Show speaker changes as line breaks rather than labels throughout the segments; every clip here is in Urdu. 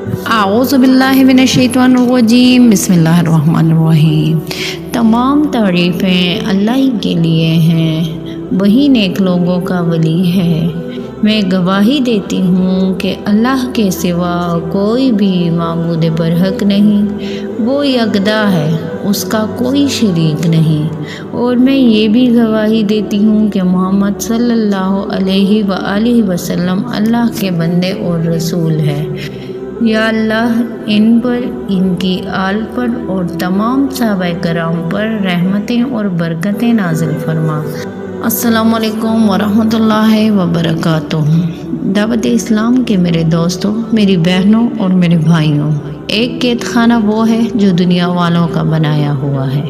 اعوذ باللہ من الشیطان الرجیم، بسم اللہ الرحمن الرحیم۔ تمام تعریفیں اللہ ہی کے لیے ہیں، وہی نیک لوگوں کا ولی ہے۔ میں گواہی دیتی ہوں کہ اللہ کے سوا کوئی بھی معبود برحق نہیں، وہ یکتا ہے، اس کا کوئی شریک نہیں۔ اور میں یہ بھی گواہی دیتی ہوں کہ محمد صلی اللہ علیہ وآلہ وسلم اللہ کے بندے اور رسول ہے۔ یا اللہ ان پر، ان کی آل پر اور تمام صحابہ کرام پر رحمتیں اور برکتیں نازل فرما۔ السلام علیکم ورحمۃ اللہ وبرکاتہ۔ دعوت اسلام کے میرے دوستوں، میری بہنوں اور میرے بھائیوں، ایک قید خانہ وہ ہے جو دنیا والوں کا بنایا ہوا ہے،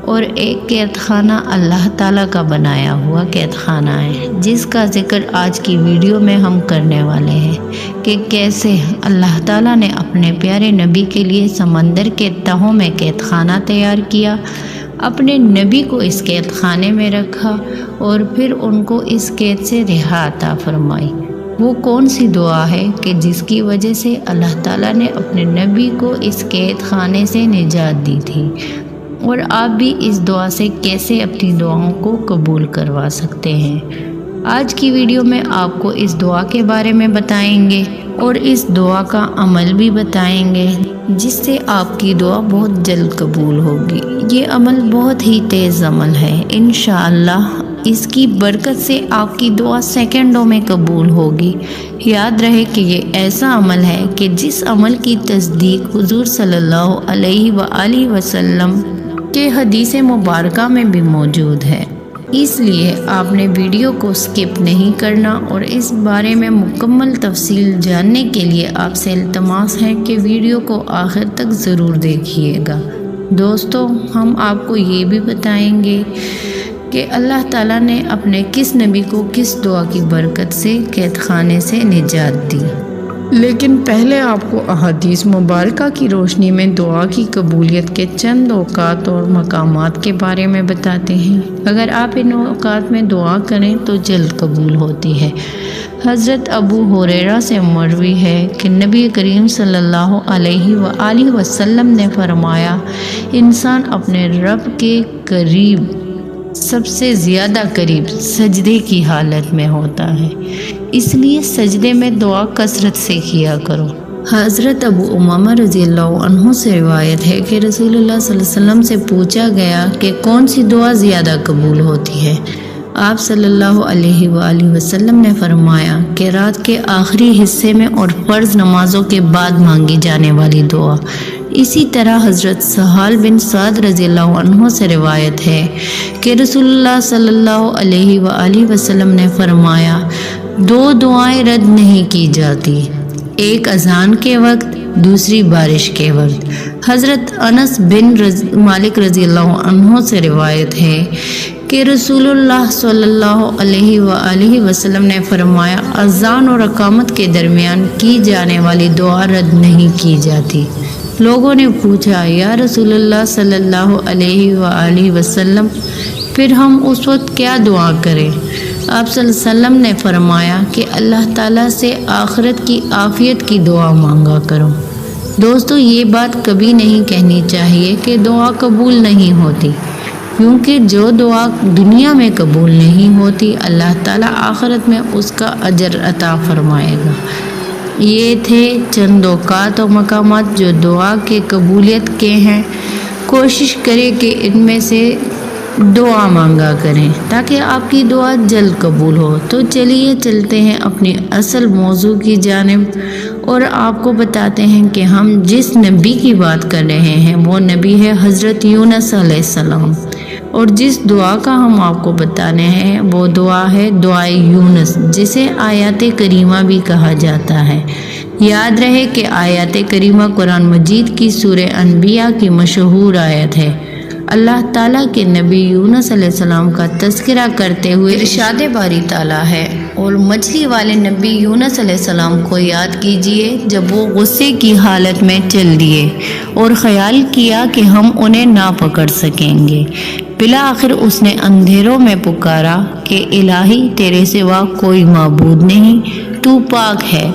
اور ایک قید خانہ اللہ تعالیٰ کا بنایا ہوا قید خانہ ہے، جس کا ذکر آج کی ویڈیو میں ہم کرنے والے ہیں کہ کیسے اللہ تعالیٰ نے اپنے پیارے نبی کے لیے سمندر کے تہوں میں قید خانہ تیار کیا، اپنے نبی کو اس قید خانے میں رکھا اور پھر ان کو اس قید سے رہا عطا فرمائی۔ وہ کون سی دعا ہے کہ جس کی وجہ سے اللہ تعالیٰ نے اپنے نبی کو اس قید خانے سے نجات دی تھی، اور آپ بھی اس دعا سے کیسے اپنی دعاؤں کو قبول کروا سکتے ہیں۔ آج کی ویڈیو میں آپ کو اس دعا کے بارے میں بتائیں گے اور اس دعا کا عمل بھی بتائیں گے، جس سے آپ کی دعا بہت جلد قبول ہوگی۔ یہ عمل بہت ہی تیز عمل ہے، انشاءاللہ اس کی برکت سے آپ کی دعا سیکنڈوں میں قبول ہوگی۔ یاد رہے کہ یہ ایسا عمل ہے کہ جس عمل کی تصدیق حضور صلی اللہ علیہ وآلہ وسلم کے حدیث مبارکہ میں بھی موجود ہے، اس لیے آپ نے ویڈیو کو سکپ نہیں کرنا، اور اس بارے میں مکمل تفصیل جاننے کے لیے آپ سے التماس ہے کہ ویڈیو کو آخر تک ضرور دیکھیے گا۔ دوستو، ہم آپ کو یہ بھی بتائیں گے کہ اللہ تعالیٰ نے اپنے کس نبی کو کس دعا کی برکت سے قید خانے سے نجات دی۔ لیکن پہلے آپ کو احادیث مبارکہ کی روشنی میں دعا کی قبولیت کے چند اوقات اور مقامات کے بارے میں بتاتے ہیں۔ اگر آپ ان اوقات میں دعا کریں تو جلد قبول ہوتی ہے۔ حضرت ابو ہریرہ سے مروی ہے کہ نبی کریم صلی اللہ علیہ وآلہ وسلم نے فرمایا، انسان اپنے رب کے قریب، سب سے زیادہ قریب سجدے کی حالت میں ہوتا ہے، اس لیے سجدے میں دعا کثرت سے کیا کرو۔ حضرت ابو امامہ رضی اللہ عنہ سے روایت ہے کہ رسول اللہ صلی اللہ علیہ وسلم سے پوچھا گیا کہ کون سی دعا زیادہ قبول ہوتی ہے؟ آپ صلی اللہ علیہ وآلہ وسلم نے فرمایا کہ رات کے آخری حصے میں اور فرض نمازوں کے بعد مانگی جانے والی دعا۔ اسی طرح حضرت سہل بن سعد رضی اللہ عنہ سے روایت ہے کہ رسول اللہ صلی اللہ علیہ وآلہ وسلم نے فرمایا، دو دعائیں رد نہیں کی جاتی، ایک اذان کے وقت، دوسری بارش کے وقت۔ حضرت انس بن مالک رضی اللہ عنہ سے روایت ہے کہ رسول اللہ صلی اللہ علیہ وآلہ وسلم نے فرمایا، اذان اور اقامت کے درمیان کی جانے والی دعا رد نہیں کی جاتی۔ لوگوں نے پوچھا، یا رسول اللہ صلی اللہ علیہ وآلہ وسلم، پھر ہم اس وقت کیا دعا کریں؟ آپ صلی اللہ علیہ وسلم نے فرمایا کہ اللہ تعالیٰ سے آخرت کی عافیت کی دعا مانگا کرو۔ دوستو، یہ بات کبھی نہیں کہنی چاہیے کہ دعا قبول نہیں ہوتی، کیونکہ جو دعا دنیا میں قبول نہیں ہوتی، اللہ تعالیٰ آخرت میں اس کا اجر عطا فرمائے گا۔ یہ تھے چند اوقات و مقامات جو دعا کے قبولیت کے ہیں۔ کوشش کریں کہ ان میں سے دعا مانگا کریں تاکہ آپ کی دعا جلد قبول ہو۔ تو چلیے چلتے ہیں اپنی اصل موضوع کی جانب، اور آپ کو بتاتے ہیں کہ ہم جس نبی کی بات کر رہے ہیں وہ نبی ہے حضرت یونس علیہ السلام، اور جس دعا کا ہم آپ کو بتانے ہیں وہ دعا ہے دعائے یونس، جسے آیات کریمہ بھی کہا جاتا ہے۔ یاد رہے کہ آیات کریمہ قرآن مجید کی سورہ انبیاء کی مشہور آیت ہے۔ اللہ تعالیٰ کے نبی یونس علیہ السلام کا تذکرہ کرتے ہوئے ارشاد باری تعالیٰ ہے، اور مچھلی والے نبی یونس علیہ السلام کو یاد کیجئے جب وہ غصے کی حالت میں چل دیے اور خیال کیا کہ ہم انہیں نہ پکڑ سکیں گے۔ بالآخر اس نے اندھیروں میں پکارا کہ الہی، تیرے سوا کوئی معبود نہیں، تو پاک ہے،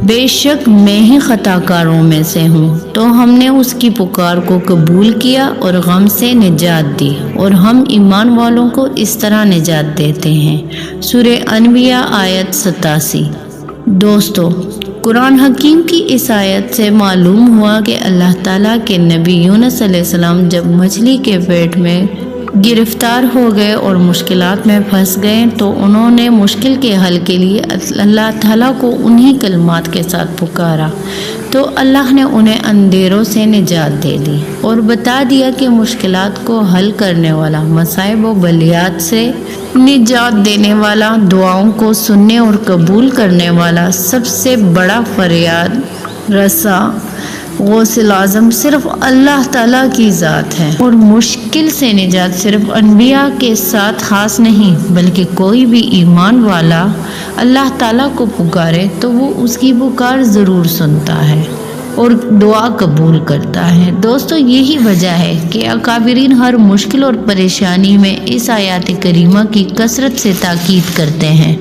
بے شک میں ہی خطا کاروں میں سے ہوں۔ تو ہم نے اس کی پکار کو قبول کیا اور غم سے نجات دی، اور ہم ایمان والوں کو اس طرح نجات دیتے ہیں۔ سورہ انبیاء آیت 87۔ دوستو، قرآن حکیم کی اس آیت سے معلوم ہوا کہ اللہ تعالیٰ کے نبی یونس علیہ السلام جب مچھلی کے پیٹ میں گرفتار ہو گئے اور مشکلات میں پھنس گئے تو انہوں نے مشکل کے حل کے لیے اللہ تعالیٰ کو انہی کلمات کے ساتھ پکارا، تو اللہ نے انہیں اندھیروں سے نجات دے دی اور بتا دیا کہ مشکلات کو حل کرنے والا، مصائب و بلیات سے نجات دینے والا، دعاؤں کو سننے اور قبول کرنے والا، سب سے بڑا فریاد رسا، غوث اعظم صرف اللہ تعالیٰ کی ذات ہے۔ اور مشکل سے نجات صرف انبیاء کے ساتھ خاص نہیں، بلکہ کوئی بھی ایمان والا اللہ تعالیٰ کو پکارے تو وہ اس کی پکار ضرور سنتا ہے اور دعا قبول کرتا ہے۔ دوستو، یہی وجہ ہے کہ اکابرین ہر مشکل اور پریشانی میں اس آیات کریمہ کی کثرت سے تاکید کرتے ہیں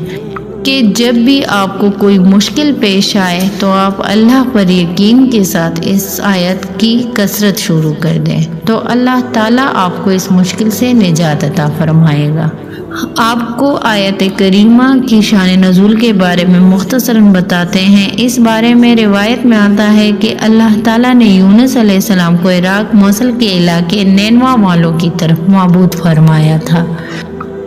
کہ جب بھی آپ کو کوئی مشکل پیش آئے تو آپ اللہ پر یقین کے ساتھ اس آیت کی کثرت شروع کر دیں، تو اللہ تعالیٰ آپ کو اس مشکل سے نجات عطا فرمائے گا۔ آپ کو آیت کریمہ کی شان نزول کے بارے میں مختصراً بتاتے ہیں۔ اس بارے میں روایت میں آتا ہے کہ اللہ تعالیٰ نے یونس علیہ السلام کو عراق موصل کے علاقے نینوا والوں کی طرف مبعوث فرمایا تھا۔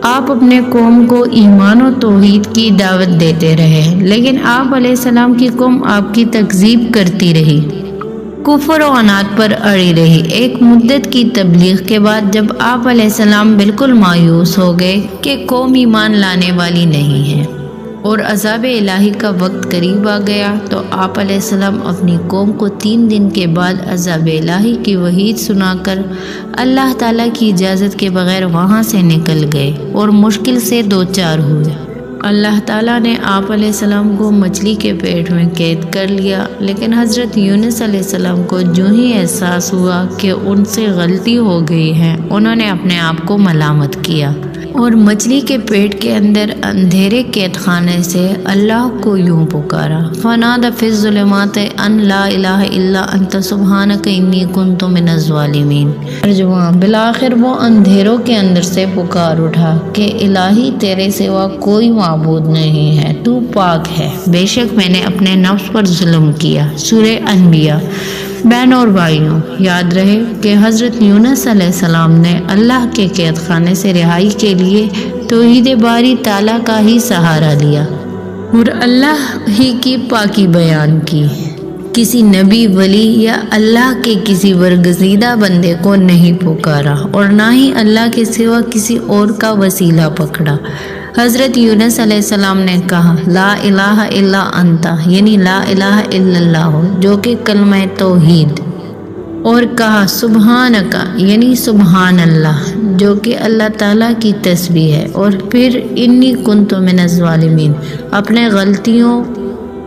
آپ اپنے قوم کو ایمان و توحید کی دعوت دیتے رہے، لیکن آپ علیہ السلام کی قوم آپ کی تکذیب کرتی رہی، کفر و عناد پر اڑی رہی۔ ایک مدت کی تبلیغ کے بعد جب آپ علیہ السلام بالکل مایوس ہو گئے کہ قوم ایمان لانے والی نہیں ہے اور عذاب الہی کا وقت قریب آ گیا، تو آپ علیہ السلام اپنی قوم کو 3 دن کے بعد عذاب الہی کی وعید سنا کر اللہ تعالیٰ کی اجازت کے بغیر وہاں سے نکل گئے اور مشکل سے دوچار ہوئے۔ اللہ تعالیٰ نے آپ علیہ السلام کو مچھلی کے پیٹ میں قید کر لیا، لیکن حضرت یونس علیہ السلام کو جو ہی احساس ہوا کہ ان سے غلطی ہو گئی ہے، انہوں نے اپنے آپ کو ملامت کیا اور مچھلی کے پیٹ کے اندر اندھیرے قید خانے سے اللہ کو یوں پکارا، فنادى في الظلمات ان لا الہ الا انت سبحانک انی کنت من الظالمین۔ ترجمہ: بالآخر وہ اندھیروں کے اندر سے پکار اٹھا کہ الہی تیرے سوا کوئی معبود نہیں ہے، تو پاک ہے، بے شک میں نے اپنے نفس پر ظلم کیا۔ سورہ انبیاء۔ بہنوں اور بھائیوں، یاد رہے کہ حضرت یونس علیہ السلام نے اللہ کے قید خانے سے رہائی کے لیے توحید باری تعالیٰ کا ہی سہارا لیا اور اللہ ہی کی پاکی بیان کی۔ کسی نبی، ولی یا اللہ کے کسی برگزیدہ بندے کو نہیں پکارا اور نہ ہی اللہ کے سوا کسی اور کا وسیلہ پکڑا۔ حضرت یونس علیہ السلام نے کہا، لا الہ الا انت، یعنی لا الہ الا اللہ، جو کہ کلمہ توحید، اور کہا سبحانک، یعنی سبحان اللہ، جو کہ اللہ تعالیٰ کی تسبیح ہے، اور پھر انی کنت من الظالمین، اپنے غلطیوں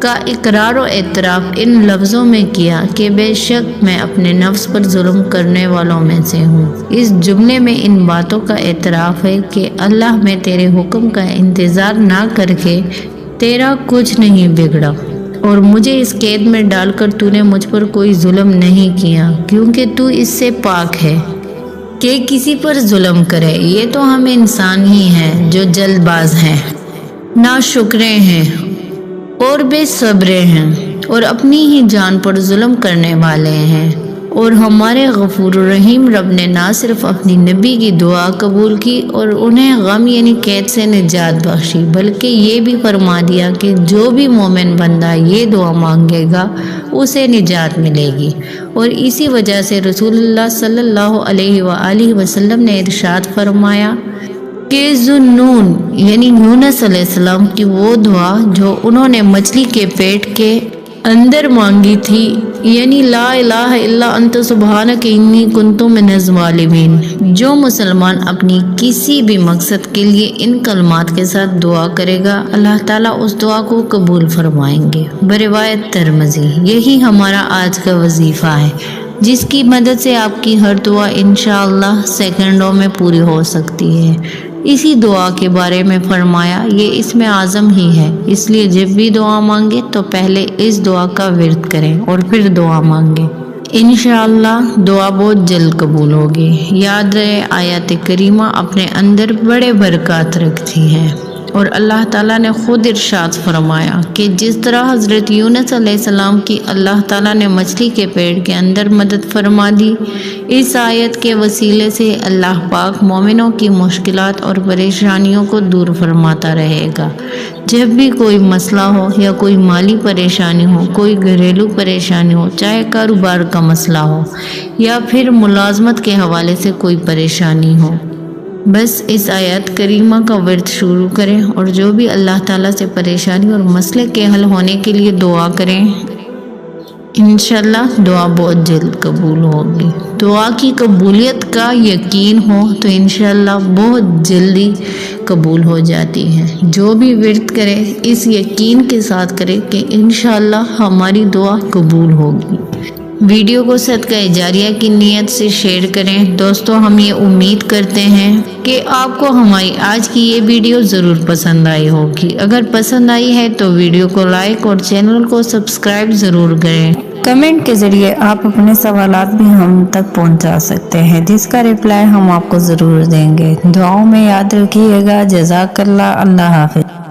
کا اقرار و اعتراف ان لفظوں میں کیا کہ بے شک میں اپنے نفس پر ظلم کرنے والوں میں سے ہوں۔ اس جملے میں ان باتوں کا اعتراف ہے کہ اللہ، میں تیرے حکم کا انتظار نہ کر کے تیرا کچھ نہیں بگڑا اور مجھے اس قید میں ڈال کر تو نے مجھ پر کوئی ظلم نہیں کیا، کیونکہ تو اس سے پاک ہے کہ کسی پر ظلم کرے۔ یہ تو ہم انسان ہی ہیں جو جلد باز ہیں، ناشکرے ہیں اور بے صبرے ہیں اور اپنی ہی جان پر ظلم کرنے والے ہیں، اور ہمارے غفور الرحیم رب نے نہ صرف اپنی نبی کی دعا قبول کی اور انہیں غم یعنی قید سے نجات بخشی، بلکہ یہ بھی فرما دیا کہ جو بھی مومن بندہ یہ دعا مانگے گا اسے نجات ملے گی۔ اور اسی وجہ سے رسول اللہ صلی اللہ علیہ وآلہ وسلم نے ارشاد فرمایا کہ ذُنُّون یعنی یونس علیہ السلام کی وہ دعا جو انہوں نے مچھلی کے پیٹ کے اندر مانگی تھی، یعنی لا الہ الا انت سبحانک انی کنت من الظالمین، جو مسلمان اپنی کسی بھی مقصد کے لیے ان کلمات کے ساتھ دعا کرے گا، اللہ تعالیٰ اس دعا کو قبول فرمائیں گے۔ بروایت ترمذی۔ یہی ہمارا آج کا وظیفہ ہے، جس کی مدد سے آپ کی ہر دعا انشاءاللہ سیکنڈوں میں پوری ہو سکتی ہے۔ اسی دعا کے بارے میں فرمایا یہ اسم اعظم ہی ہے، اس لیے جب بھی دعا مانگے تو پہلے اس دعا کا ورد کریں اور پھر دعا مانگیں، انشاءاللہ دعا بہت جلد قبول ہوگی۔ یاد رہے آیات کریمہ اپنے اندر بڑے برکات رکھتی ہیں، اور اللہ تعالیٰ نے خود ارشاد فرمایا کہ جس طرح حضرت یونس علیہ السلام کی اللہ تعالیٰ نے مچھلی کے پیڑ کے اندر مدد فرما دی، اس آیت کے وسیلے سے اللہ پاک مومنوں کی مشکلات اور پریشانیوں کو دور فرماتا رہے گا۔ جب بھی کوئی مسئلہ ہو یا کوئی مالی پریشانی ہو، کوئی گھریلو پریشانی ہو، چاہے کاروبار کا مسئلہ ہو یا پھر ملازمت کے حوالے سے کوئی پریشانی ہو، بس اس آیت کریمہ کا ورد شروع کریں اور جو بھی اللہ تعالیٰ سے پریشانی اور مسئلے کے حل ہونے کے لیے دعا کریں، انشاءاللہ دعا بہت جلد قبول ہوگی۔ دعا کی قبولیت کا یقین ہو تو انشاءاللہ بہت جلدی قبول ہو جاتی ہے۔ جو بھی ورد کرے اس یقین کے ساتھ کرے کہ انشاءاللہ ہماری دعا قبول ہوگی۔ ویڈیو کو صدقہ جاریہ کی نیت سے شیئر کریں۔ دوستو ہم یہ امید کرتے ہیں کہ آپ کو ہماری آج کی یہ ویڈیو ضرور پسند آئی ہوگی۔ اگر پسند آئی ہے تو ویڈیو کو لائک اور چینل کو سبسکرائب ضرور کریں۔ کمنٹ کے ذریعے آپ اپنے سوالات بھی ہم تک پہنچا سکتے ہیں، جس کا رپلائی ہم آپ کو ضرور دیں گے۔ دعاؤں میں یاد رکھیے گا۔ جزاک اللہ۔ اللہ حافظ۔